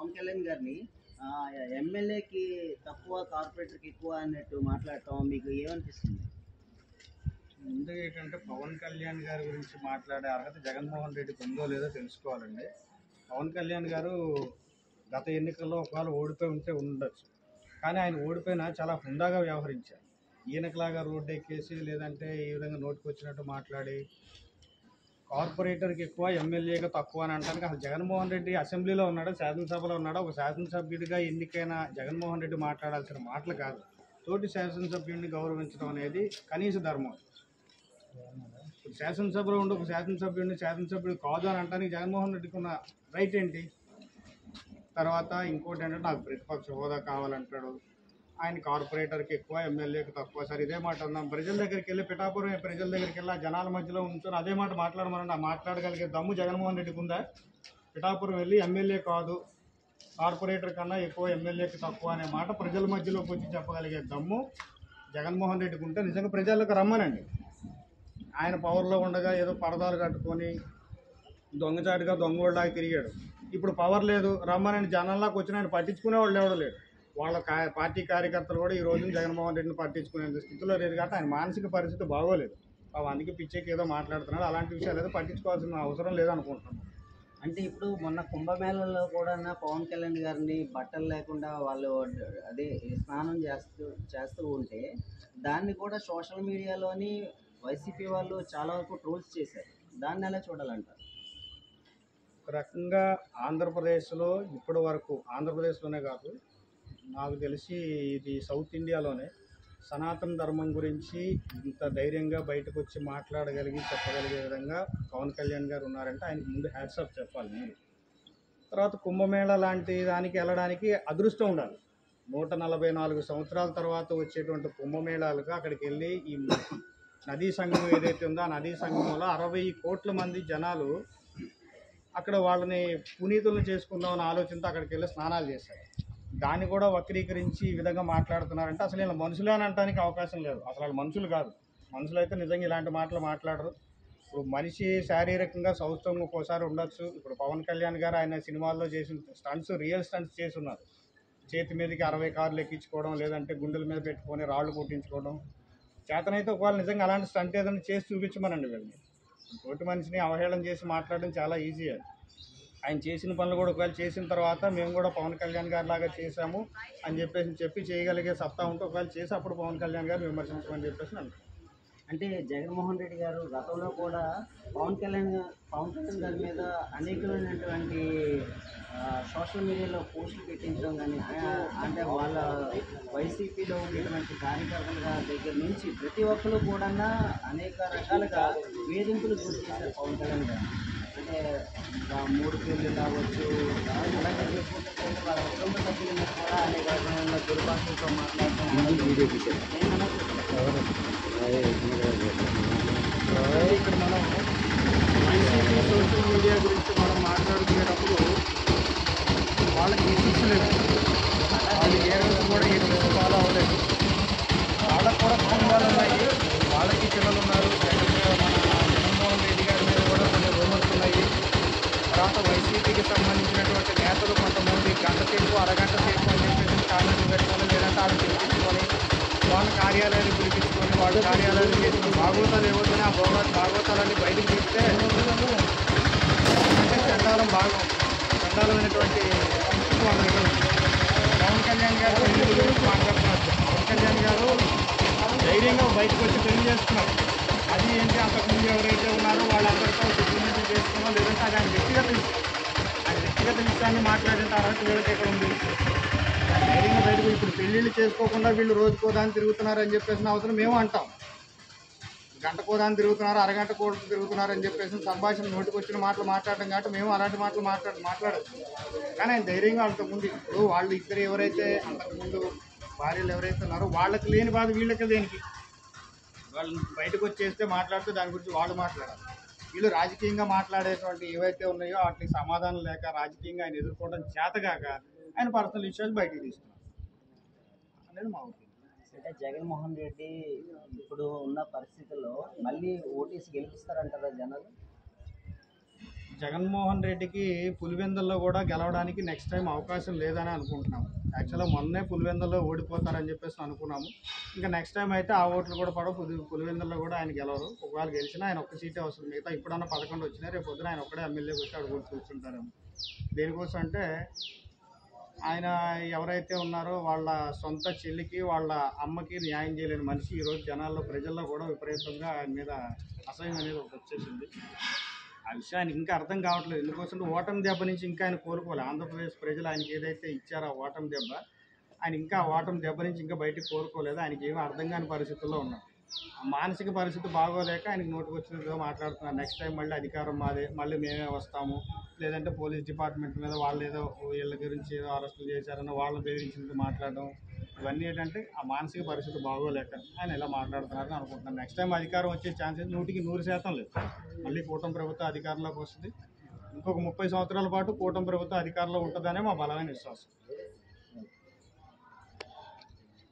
పవన్ కళ్యాణ్ గారిని ఎమ్మెల్యేకి తక్కువ, కార్పొరేటర్కి ఎక్కువ అన్నట్టు మాట్లాడటం మీకు ఏమనిపిస్తుంది? ముందు ఏంటంటే పవన్ కళ్యాణ్ గారి గురించి మాట్లాడే అర్హత జగన్మోహన్ రెడ్డికి ఉందో లేదో తెలుసుకోవాలండి. పవన్ కళ్యాణ్ గారు గత ఎన్నికల్లో ఒకవేళ ఓడిపోయి ఉంటే ఉండొచ్చు, కానీ ఆయన ఓడిపోయినా చాలా హుందాగా వ్యవహరించారు. ఈయనకలాగా రోడ్డు ఎక్కేసి లేదంటే ఈ విధంగా నోటికి వచ్చినట్టు మాట్లాడి కార్పొరేటర్కి ఎక్కువ, ఎమ్మెల్యేగా తక్కువ అని అనడానికి అసలు జగన్మోహన్ రెడ్డి అసెంబ్లీలో ఉన్నాడా, శాసనసభలో ఉన్నాడా? ఒక శాసనసభ్యుడిగా ఎన్నికైన జగన్మోహన్ రెడ్డి మాట్లాడాల్సిన మాటలు కాదు. తోటి శాసనసభ్యుడిని గౌరవించడం అనేది కనీస ధర్మం. శాసనసభలో ఉండి ఒక శాసనసభ్యుడు కాదు అని అంటానికి జగన్మోహన్ రెడ్డికి ఉన్న రైట్ ఏంటి? తర్వాత ఇంకోటి ఏంటంటే నాకు ప్రతిపక్ష హోదా కావాలంటాడు. ఆయన కార్పొరేటర్కి ఎక్కువ, ఎమ్మెల్యేకి తక్కువ. సార్ ఇదే మాట అన్నాం, ప్రజల దగ్గరికి వెళ్ళి పిఠాపురం ప్రజల దగ్గరికి వెళ్ళి జనాల మధ్యలో ఉంచుకొని అదే మాట మాట్లాడమనండి. మాట్లాడగలిగే దమ్ము జగన్మోహన్ రెడ్డికి ఉందా? పిఠాపురం వెళ్ళి ఎమ్మెల్యే కాదు, కార్పొరేటర్ కన్నా ఎక్కువ, ఎమ్మెల్యేకి తక్కువ అనే మాట ప్రజల మధ్యలోకి వచ్చి చెప్పగలిగే దమ్ము జగన్మోహన్ రెడ్డికి ఉంటే నిజంగా ప్రజలకు రమ్మనండి. ఆయన పవర్లో ఉండగా ఏదో పరదాలు కట్టుకొని దొంగచాటుగా దొంగోళ్ళలాగా తిరిగాడు. ఇప్పుడు పవర్ లేదు, రమ్మనని జనంలాగా వచ్చిన ఆయన పట్టించుకునే వాళ్ళు ఎవడో లేడు. వాళ్ళ పార్టీ కార్యకర్తలు కూడా ఈ రోజున జగన్మోహన్ రెడ్డిని పట్టించుకునే స్థితిలో లేదు. కాబట్టి ఆయన మానసిక పరిస్థితి బాగోలేదు. అందుకే పిచ్చేకి ఏదో మాట్లాడుతున్నాడు. అలాంటి విషయాలు ఏదో పట్టించుకోవాల్సిన అవసరం లేదనుకుంటున్నాను. అంటే ఇప్పుడు మొన్న కుంభమేళలో కూడా పవన్ కళ్యాణ్ గారిని బట్టలు లేకుండా వాళ్ళు అదే స్నానం చేస్తూ ఉంటే దాన్ని కూడా సోషల్ మీడియాలోని వైసీపీ వాళ్ళు చాలా వరకు ట్రోల్స్ చేశారు. దాన్ని ఎలా చూడాలంటారు? ఒక రకంగా ఆంధ్రప్రదేశ్లో ఇప్పటి వరకు, ఆంధ్రప్రదేశ్లోనే కాదు నాకు తెలిసి ఇది సౌత్ ఇండియాలోనే సనాతన ధర్మం గురించి ఇంత ధైర్యంగా బయటకు వచ్చి మాట్లాడగలిగి చెప్పగలిగే విధంగా పవన్ కళ్యాణ్ గారు ఉన్నారంటే ఆయనకు ముందు హ్యాట్స్ ఆఫ్ చెప్పాలి మీరు. తర్వాత కుంభమేళ లాంటి దానికి వెళ్ళడానికి అదృష్టం ఉండాలి. 144 సంవత్సరాల తర్వాత వచ్చేటువంటి కుంభమేళాలుగా అక్కడికి వెళ్ళి ఈ నదీ సంగమం ఏదైతే ఉందో ఆ నదీ సంగమంలో 60 కోట్ల మంది జనాలు అక్కడ వాళ్ళని పునీతులను చేసుకుందామని ఆలోచనతో అక్కడికి వెళ్ళి స్నానాలు చేశారు. దాన్ని కూడా వక్రీకరించి ఈ విధంగా మాట్లాడుతున్నారంటే అసలు ఇలా మనుషులే అని అనడానికి అవకాశం లేదు. అసలు వాళ్ళు మనుషులు కాదు. మనుషులు అయితే నిజంగా ఇలాంటి మాటలు మాట్లాడరు. ఇప్పుడు మనిషి శారీరకంగా సౌష్టంగా ఒక్కోసారి ఉండొచ్చు. ఇప్పుడు పవన్ కళ్యాణ్ గారు ఆయన సినిమాల్లో చేసిన స్టంట్స్ రియల్ స్టంట్స్ చేసి ఉన్నారు. చేతి మీదకి 60 కార్లు ఎక్కించుకోవడం, లేదంటే గుండెల మీద పెట్టుకొని రాళ్ళు కొట్టించుకోవడం. చేతనైతే ఒకవేళ నిజంగా అలాంటి స్టంట్ ఏదైనా చేసి చూపించమనండి వీళ్ళని. తోటి మనిషిని అవహేళన చేసి మాట్లాడడం చాలా ఈజీ. అది ఆయన చేసిన పనులు కూడా ఒకవేళ చేసిన తర్వాత మేము కూడా పవన్ కళ్యాణ్ గారి లాగా చేశాము అని చెప్పి చేయగలిగే సత్తా ఉంటే ఒకవేళ చేసి అప్పుడు పవన్ కళ్యాణ్ గారు విమర్శించమని చెప్పేసి అంటారు. అంటే జగన్మోహన్ రెడ్డి గారు గతంలో కూడా పవన్ కళ్యాణ్ గారి మీద అనేకమైనటువంటి సోషల్ మీడియాలో పోస్టులు పెట్టించడం కానీ, అంటే వాళ్ళ వైసీపీలో ఉండేటువంటి కార్యకర్తల దగ్గర నుంచి ప్రతి ఒక్కరు కూడా అనేక రకాలుగా వేధింపులు గురి చేశారు పవన్ కళ్యాణ్ గారు. అంటే 3 పేర్లు కావచ్చు, అలాగే చూసుకుంటే వాళ్ళ కుటుంబ సభ్యుల మీద కూడా అనేక రకమైన దుర్భాషలతో మాట్లాడటం. ఇక్కడ మనం వైసీపీ సోషల్ మీడియా గురించి మనం మాట్లాడుకునేటప్పుడు వాళ్ళకి తీసుకోలేదు. వాళ్ళు ఏ రోజు కూడా ఈ రోజు ఫాలో అవ్వలేదు. వాళ్ళకు కూడా కుటుంబాలు ఉన్నాయి, వాళ్ళకి పిల్లలు ఉన్నారు. జగన్మోహన్ రెడ్డి గారి మీద కూడా కొన్ని రూమర్స్ ఉన్నాయి. తర్వాత వైసీపీకి సంబంధించినటువంటి నేతలు కొంతమంది గంట సేపు, అరగంట సేపు అని చెప్పేసి కామెంట్లు పెట్టుకొని, లేదంటే వాళ్ళు పిలిపించుకొని వాళ్ళ కార్యాలయాన్ని పిలిపించుకొని వాళ్ళ కార్యాలయాన్ని చేసిన భాగవతాలు ఏవోతోనే ఆ భాగవతాలన్నీ బయటకు తీస్తే అంటే చండాలమైనటువంటి పవన్ కళ్యాణ్ గారు పెళ్లి గురించి మాట్లాడుతున్నారు. పవన్ కళ్యాణ్ గారు ధైర్యంగా బయటకు వచ్చి పెళ్లి చేస్తున్నారు. అది ఏంటి, అంతకుముందు ఎవరైతే ఉన్నారో వాళ్ళందరితో డిప్లొమేట్ చేసుకున్నాం, లేదంటే అది ఆయన వ్యక్తిగత విషయాన్ని మాట్లాడిన తర్వాత వీళ్ళకి ఎక్కడ ఉంది? ధైర్యంగా బయటకు ఇప్పుడు పెళ్ళిళ్ళు చేసుకోకుండా వీళ్ళు రోజుకోదాన్ని తిరుగుతున్నారు అని చెప్పేసిన అవసరం మేము అంటాం. గంటకోదాన్ని తిరుగుతున్నారు, అరగంట కోట్లు తిరుగుతున్నారు అని చెప్పేసి సంభాషణ నోటికి వచ్చిన మాటలు మాట్లాడటం కాబట్టి మేము అలాంటి మాటలు మాట్లాడచ్చు. కానీ ఆయన ధైర్యంగా అంతకుముందు ఇప్పుడు వాళ్ళు ఇద్దరు ఎవరైతే అంతకుముందు భార్యలు ఎవరైతే ఉన్నారో వాళ్ళకి లేని బాధ వీళ్ళకి దేనికి? వాళ్ళు బయటకు వచ్చేస్తే మాట్లాడితే దాని గురించి వాళ్ళు మాట్లాడాలి. వీళ్ళు రాజకీయంగా మాట్లాడేటువంటి ఏవైతే ఉన్నాయో వాటికి సమాధానం లేక రాజకీయంగా ఆయన ఎదుర్కోవడం చేతగాక ఆయన పర్సనల్ విషయాలు బయటకు తీస్తున్నారు అనేది మా ఒపీనియన్. అంటే జగన్మోహన్ రెడ్డి ఇప్పుడు ఉన్న పరిస్థితుల్లో మళ్ళీ ఓటీసీ గెలిపిస్తారంటారా జనాలు? జగన్మోహన్ రెడ్డికి పులివెందుల్లో కూడా గెలవడానికి నెక్స్ట్ టైం అవకాశం లేదని అనుకుంటున్నాము. యాక్చువల్గా మొన్నే పులివెందుల్లో ఓడిపోతారని చెప్పేసి అనుకున్నాము. ఇంకా నెక్స్ట్ టైం అయితే ఆ ఓట్లు కూడా పడవు. పులివెందుల్లో కూడా ఆయన గెలవరు. ఒకవేళ గెలిచినా ఆయన ఒక్క సీటే వస్తుంది. మిగతా ఇప్పుడన్నా 11 వచ్చినాయి, రేపు పొద్దున ఆయన ఒక్కడే ఎమ్మెల్యేకి వచ్చి అడుగు కూర్చుంటారేమో. దేనికోసం అంటే ఆయన ఎవరైతే ఉన్నారో వాళ్ళ సొంత చెల్లికి వాళ్ళ అమ్మకి న్యాయం చేయలేని మనిషి ఈరోజు జనాల్లో ప్రజల్లో కూడా విపరీతంగా ఆయన మీద అసహ్యం అనేది ఒకటి వచ్చేసింది. ఆ విషయం ఆయనకి ఇంకా అర్థం కావట్లేదు. ఎందుకోసం ఓటమి దెబ్బ నుంచి ఇంకా ఆయన కోలుకోవాలి. ఆంధ్రప్రదేశ్ ప్రజలు ఆయనకి ఏదైతే ఇచ్చారో ఆ ఓటమి దెబ్బ, ఆయన ఇంకా ఆ ఓటమి దెబ్బ నుంచి ఇంకా బయటకు కోలుకోలేదు. ఆయనకి ఏమీ అర్థం కాని పరిస్థితుల్లో ఉన్నారు. ఆ మానసిక పరిస్థితి బాగోలేక ఆయనకి నోటికి వచ్చినట్టుగా మాట్లాడుతున్నారు. నెక్స్ట్ టైం మళ్ళీ అధికారం మాదే, మళ్ళీ మేమే వస్తాము, లేదంటే పోలీస్ డిపార్ట్మెంట్ మీద వాళ్ళు ఏదో వీళ్ళ గురించి ఏదో అరెస్టులు చేశారని వాళ్ళని బెదిరించినట్టు మాట్లాడడం, ఇవన్నీ ఏంటంటే ఆ మానసిక పరిస్థితి బాగోలేక ఆయన ఇలా మాట్లాడుతున్నారని అనుకుంటున్నాను. నెక్స్ట్ టైం అధికారం వచ్చే ఛాన్సెస్ 100% లేదు. మళ్ళీ కూటమి ప్రభుత్వం అధికారంలోకి వస్తుంది. ఇంకొక 30 సంవత్సరాల పాటు కూటమి ప్రభుత్వం అధికారంలో ఉంటుందనే మా బలమైన విశ్వాసం.